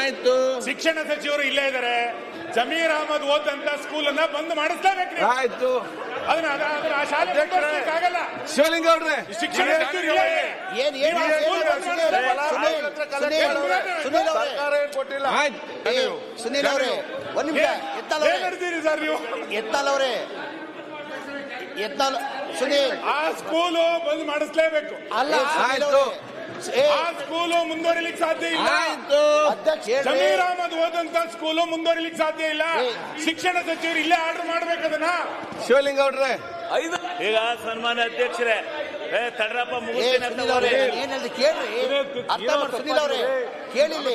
ಆಯ್ತು. ಶಿಕ್ಷಣ ಸಚಿವರು ಇಲ್ಲೇ ಇದ್ದಾರೆ. ಜಮೀರ್ ಅಹಮದ್ ಓದಂತ ಸ್ಕೂಲ್ ಅನ್ನ ಬಂದ್ ಮಾಡಿಸ್ಲೇಬೇಕು. ಆಯ್ತು. ಅದನ್ನ ಆ ಶಾಲೆ ಆಗಲ್ಲ. ಶಿವಲಿಂಗ ಅವ್ರೆ, ಶಿಕ್ಷಣ ಸಚಿವರು ಇಲ್ಲ. ಸುನೀಲ್ ಅವರೇ ಒಂದ್ ನಿಮಿಷ. ಎತ್ತಾಲ್ ಅವರೇ ಸುನೀಲ್, ಆ ಸ್ಕೂಲು ಬಂದ್ ಮಾಡಿಸ್ಲೇಬೇಕು. ಅಲ್ಲ ಆ ಸ್ಕೂಲು ಮುಂದುವರಿಲಿಕ್ಕೆ ಸಾಧ್ಯ ಇಲ್ಲ. ಜಮೀರ್ ಅಹಮದ್ ಓದಂತ ಸ್ಕೂಲು ಮುಂದುವರಿಲಿಕ್ಕೆ ಸಾಧ್ಯ ಇಲ್ಲ. ಶಿಕ್ಷಣ ಸಚಿವರು ಇಲ್ಲೇ ಆರ್ಡರ್ ಮಾಡ್ಬೇಕದನ್ನ. ಶಿವಲಿಂಗ ಅವ್ರೆ, ಈಗ ಸನ್ಮಾನ್ಯ ಅಧ್ಯಕ್ಷರೇ ತಡ್ರಪ್ಪ ಏನಿಲ್ಲ ಕೇಳ್ರಿ, ಅರ್ಥ ಮಾಡಿ ಸುನೀಲ್ ಅವರೇ ಕೇಳಿಲ್ಲ.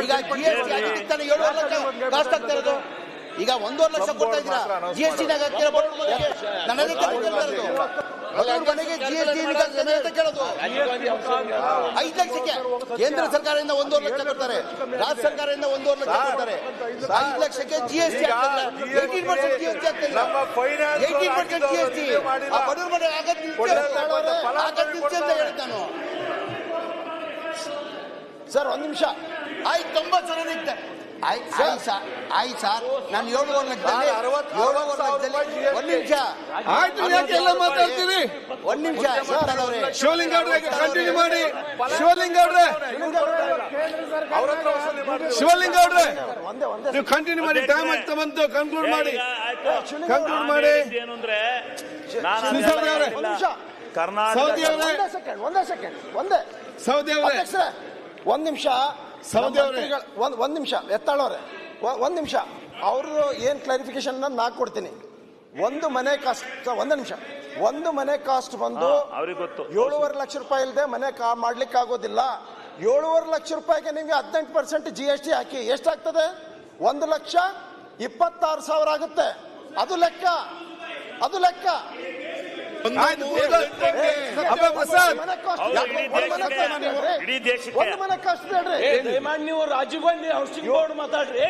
ಈಗ GST ಅದಕ್ಕಿಂತ 7 ಲಕ್ಷ ಕಾಸ್ಟ್ ಆಗ್ತಾ ಇರೋದು. ಈಗ 1.5 ಲಕ್ಷ ಕೊಡ್ತಾ ಇದ್ದೀರಾ GST ನಾಗ ಹಾಕ್ತೀರಾ? ನನ್ನ ಮನೆಗೆ GST ಕೇಳೋದು 5 ಲಕ್ಷಕ್ಕೆ. ಕೇಂದ್ರ ಸರ್ಕಾರದಿಂದ 1.5 ಲಕ್ಷ ಕೊಡ್ತಾರೆ, ರಾಜ್ಯ ಸರ್ಕಾರದಿಂದ 1.5 ಲಕ್ಷ ಕೊಡ್ತಾರೆ. 5 ಲಕ್ಷಕ್ಕೆ GST ಆಗ್ತದೆ. 18% GST ಆಗ್ತದೆ. 18% GST ಬಡವ್ರ ಮನೆ ಆಗತ್ತೆ ಅಂತ ಹೇಳಿದ್ ನಾನು. ಸರ್ ಒಂದ್ ನಿಮಿಷ ಆಯ್ತು. 90 ಜನ ನಿಂತೆ ಆಯ್ತು ಸರ್. ನಾನು 7.5 ಲಕ್ಷದಲ್ಲಿ 7.5 ಲಕ್ಷದಲ್ಲಿ ಒಂದ್ ನಿಮಿಷ ಆಯ್ತು. ಯಾಕೆಲ್ಲ ಮಾತಾಡ್ತೀರಿ? ಒಂದ್ ನಿಮಿಷ. ಶಿವಲಿಂಗ ಅವ್ರೆ ಕಂಟಿನ್ಯೂ ಮಾಡಿ. ಶಿವಲಿಂಗ ಅವ್ರೆ, ಶಿವಲಿಂಗ ಅವ್ರೆ ನೀವು ಕಂಟಿನ್ಯೂ ಮಾಡಿ. ಟೈಮ್ ಆಗ್ತಾ ಬಂತು. ಕನ್ಕ್ಲೂಡ್ ಮಾಡಿ. ಏನು ಅಂದ್ರೆ ಸೌದಿ ಅವರೇ, ಸೌದಿ ಅವರೇ ಒಂದ್ ನಿಮಿಷ. ಒಂದ್ ನಿಮಿಷ ಎತ್ತಾಳವ್ರೆ, ಒಂದ್ ನಿಮಿಷ. ಅವ್ರದ್ದು ಏನ್ ಕ್ಲಾರಿಫಿಕೇಶನ್ ನಾನು ಕೊಡ್ತೀನಿ. ಒಂದು ಮನೆ ಕಾಸ್ಟ್, ಒಂದ್ ನಿಮಿಷ. ಒಂದು ಮನೆ ಕಾಸ್ಟ್ ಬಂದು 7.5 ಲಕ್ಷ ರೂಪಾಯಿ ಇಲ್ಲದೆ ಮನೆ ಮಾಡ್ಲಿಕ್ಕೆ ಆಗೋದಿಲ್ಲ. 7.5 ಲಕ್ಷ ರೂಪಾಯಿಗೆ ನಿಮ್ಗೆ 18% GST ಹಾಕಿ ಎಷ್ಟಾಗ್ತದೆ? 1,26,000 ಆಗುತ್ತೆ. ಅದು ಲೆಕ್ಕ. ಇಡೀ ದೇಶಕ್ಕೆ ಒಂದು ಮನೆ ಕಾಸ್ಟ್ ಬೇಡ್ರಿ. ನೀವು ರಾಜೀವ್ ಗಾಂಧಿ ಹೌಸಿಂಗ್ ಬೋರ್ಡ್ ಮಾತಾಡ್ರಿ.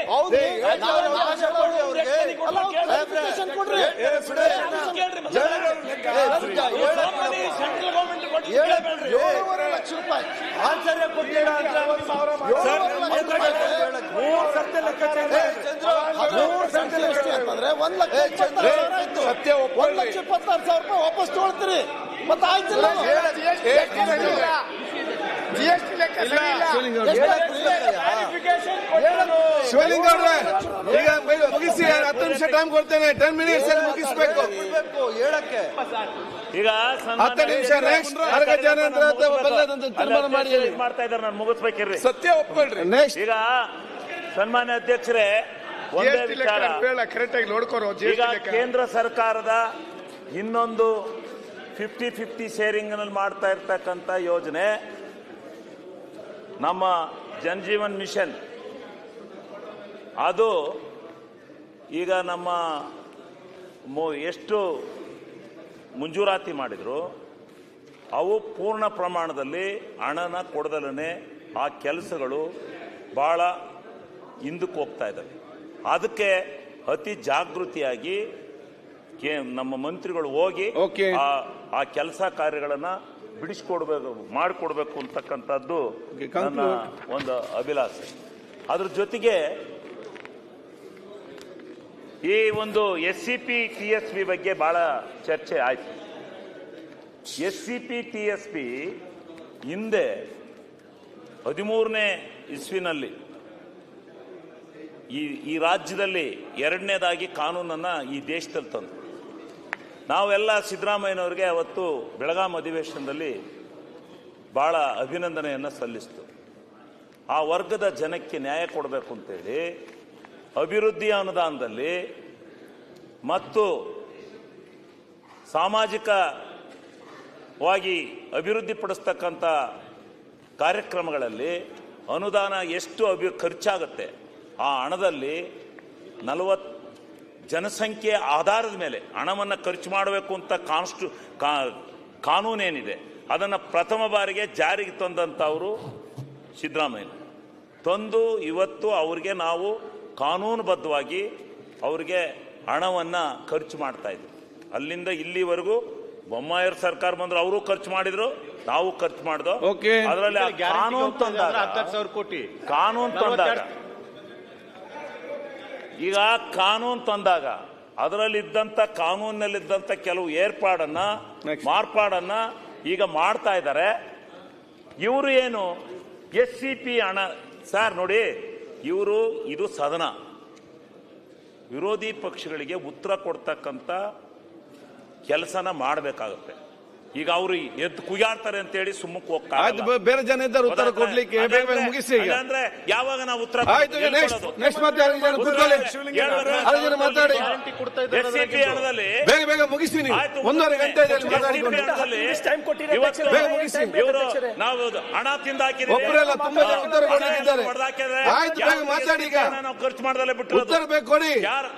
ಕೊಡ್ರಿ. 7.5 ಲಕ್ಷ ರೂಪಾಯಿ ಆಚಾರ್ಯ ಕೊಟ್ಟಿಲ್ಲ ಅಂತ 1,26,000 ರೂಪಾಯಿ ವಾಪಸ್ ತಗೊಳ್ತೀರಿ. ಮತ್ತೆ ಆಯ್ತಿಲ್ಲ ಶಿವಲಿಂಗ ಅವ್ರೆ, ಈಗ ಮುಗಿಸಿ. 10 ನಿಮಿಷ ಟೈಮ್ ಕೊಡ್ತೇನೆ. 10 ಮಿನಿಟ್ಸ್ ಅಲ್ಲಿ ಮುಗಿಸ್ಬೇಕು. ಹೇಳಕ್ಕೆ ಈಗ 10 ನಿಮಿಷ. ನೆಕ್ಸ್ಟ್ ಅರ್ಗ ಜನ ತೀರ್ಮಾನ ಮಾಡಿ ಮಾಡ್ತಾ ಇದ್ದಾರೆ. ನಾನು ಮುಗಿಸ್ಬೇಕಿರ್ರಿ. ಸತ್ಯ ಒಪ್ಕೊಳ್ರಿ. ನೆಕ್ಸ್ಟ್ ಈಗ ಸನ್ಮಾನ್ಯ ಅಧ್ಯಕ್ಷರೇ ಒಂದೇ ವಿಚಾರ. ಈಗ ಕೇಂದ್ರ ಸರ್ಕಾರದ ಇನ್ನೊಂದು 50-50 ಶೇರಿಂಗ್ ನಲ್ಲಿ ಮಾಡ್ತಾ ಇರ್ತಕ್ಕಂಥ ಯೋಜನೆ ನಮ್ಮ ಜನ್-ಜೀವನ್ ಮಿಷನ್. ಅದು ಈಗ ನಮ್ಮ ಎಷ್ಟು ಮಂಜೂರಾತಿ ಮಾಡಿದ್ರು ಅವು ಪೂರ್ಣ ಪ್ರಮಾಣದಲ್ಲಿ ಹಣನ ಕೊಡದಲೇ ಆ ಕೆಲಸಗಳು ಬಹಳ ಹಿಂದಕ್ಕೆ ಹೋಗ್ತಾ ಇದ್ದಾವೆ. ಅದಕ್ಕೆ ಅತಿ ಜಾಗೃತಿಯಾಗಿ ನಮ್ಮ ಮಂತ್ರಿಗಳು ಹೋಗಿ ಆ ಕೆಲಸ ಕಾರ್ಯಗಳನ್ನ ಬಿಡಿಸ್ಕೊಡ್ಬೇಕು, ಮಾಡಿಕೊಡ್ಬೇಕು ಅಂತಕ್ಕಂಥದ್ದು ನನ್ನ ಒಂದು ಅಭಿಲಾಷೆ. ಅದ್ರ ಜೊತೆಗೆ ಈ ಒಂದು SCP TSP ಬಗ್ಗೆ ಬಹಳ ಚರ್ಚೆ ಆಯ್ತು. SCP TSP ಹಿಂದೆ 13ನೇ ಇಸ್ವಿನಲ್ಲಿ ಈ ರಾಜ್ಯದಲ್ಲಿ 2ನೇದಾಗಿ ಕಾನೂನನ್ನ ಈ ದೇಶದಲ್ಲಿ ತಂದು ನಾವೆಲ್ಲ ಸಿದ್ದರಾಮಯ್ಯನವರಿಗೆ ಅವತ್ತು ಬೆಳಗಾಂ ಅಧಿವೇಶನದಲ್ಲಿ ಬಹಳ ಅಭಿನಂದನೆಯನ್ನು ಸಲ್ಲಿಸಿತು. ಆ ವರ್ಗದ ಜನಕ್ಕೆ ನ್ಯಾಯ ಕೊಡಬೇಕು ಅಂತೇಳಿ ಅಭಿವೃದ್ಧಿ ಅನುದಾನದಲ್ಲಿ ಮತ್ತು ಸಾಮಾಜಿಕವಾಗಿ ಅಭಿವೃದ್ಧಿಪಡಿಸ್ತಕ್ಕಂಥ ಕಾರ್ಯಕ್ರಮಗಳಲ್ಲಿ ಅನುದಾನ ಎಷ್ಟು ಖರ್ಚಾಗುತ್ತೆ ಆ ಹಣದಲ್ಲಿ 40 ಜನಸಂಖ್ಯೆ ಆಧಾರದ ಮೇಲೆ ಹಣವನ್ನು ಖರ್ಚು ಮಾಡಬೇಕು ಅಂತ ಕಾನೂನೇನಿದೆ ಅದನ್ನು ಪ್ರಥಮ ಬಾರಿಗೆ ಜಾರಿಗೆ ತಂದಂಥವರು ಸಿದ್ದರಾಮಯ್ಯ ತಂದು ಇವತ್ತು ಅವ್ರಿಗೆ ನಾವು ಕಾನೂನುಬದ್ಧವಾಗಿ ಅವ್ರಿಗೆ ಹಣವನ್ನು ಖರ್ಚು ಮಾಡ್ತಾ ಇದ್ವಿ. ಅಲ್ಲಿಂದ ಇಲ್ಲಿವರೆಗೂ ಬೊಮ್ಮಾಯಿಯವ್ರ ಸರ್ಕಾರ ಬಂದ್ರು ಅವರು ಖರ್ಚು ಮಾಡಿದ್ರು, ನಾವು ಖರ್ಚು ಮಾಡಿದ್ವು. ಅದರಲ್ಲಿ ಕಾನೂನು ತಂದಾಗ ಈಗ ಕಾನೂನು ತಂದಾಗ ಅದರಲ್ಲಿದ್ದಂಥ ಕಾನೂನಿನಲ್ಲಿದ್ದಂಥ ಕೆಲವು ಮಾರ್ಪಾಡನ್ನ ಈಗ ಮಾಡ್ತಾ ಇದ್ದಾರೆ. ಇವರು ಏನು SCP ಹಣ ಸರ್ ನೋಡಿ, ಇದು ಸದನ, ವಿರೋಧಿ ಪಕ್ಷಗಳಿಗೆ ಉತ್ತರ ಕೊಡ್ತಕ್ಕಂಥ ಕೆಲಸನ ಮಾಡಬೇಕಾಗುತ್ತೆ. ಈಗ ಅವರು ಎದ್ದು ಕುಯ್ಯಾಡ್ತಾರೆ ಅಂತ ಹೇಳಿ ಸುಮ್ಮಕ್ಕೆ ಹೋಗ್ತಾರೆ. ಬೇರೆ ಜನ ಇದ್ದಾರೆ ಉತ್ತರ ಕೊಡ್ಲಿಕ್ಕೆ, ಮುಗಿಸಿ. ಈಗ ಅಂದ್ರೆ ಯಾವಾಗ ನಾವು ಉತ್ತರ ನೆಕ್ಸ್ಟ್ ಮಾತಾಡಿ, SCP ಹಣದಲ್ಲಿ ಬೇಗ ಮುಗಿಸಿ. ನೀವು 1.5 ಗಂಟೆ ನಾವು ಹಣ ತಿಂದಾಕಿದ್ರೆ ಒಬ್ಬರೆಲ್ಲ ತುಂಬಾ ಜನ ಉತ್ತರ ಕೊಡಲಿದ್ದಾರೆ. ಆಯ್ತು, ಬೇಗ ಮಾತಾಡಿ. ಈಗ ನಾವು ಖರ್ಚು ಮಾಡ್ದಲ್ಲೇ ಬಿಟ್ಟು ಉತ್ತರ ಬೇಕು ಕೊಡಿ. ಯಾರು